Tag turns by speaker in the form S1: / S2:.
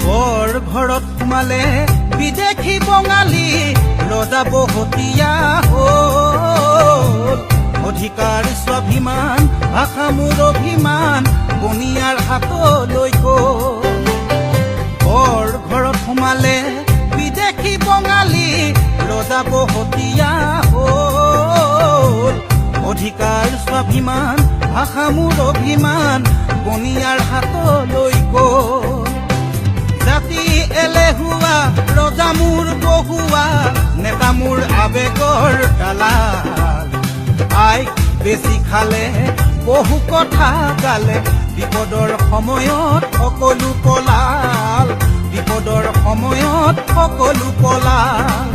S1: বৰ ঘৰত সোমালে বিদেশী বঙালী ৰজা বহতীয়া হ'ল অধিকাৰ স্বাভিমান ভাষা মোৰ অভিমান বনিয়াৰ হাতলৈ গ'ল বৰ ঘৰত সোমালে বিদেশী বঙালী ৰজা বহতীয়া হ'ল অধিকাৰ স্বাভিমান ভাষা মোৰ অভিমান বনিয়াৰ হাতলৈ গ'ল জাতি এলেহুৱা ৰজা মোৰ বহুৱা নেতা মোৰ আবেগৰ দালাল আইক বেছি খালে বহু কথা গালে বিপদৰ সময়ত সকলো পলাল বিপদৰ সময়ত সকলো পলাল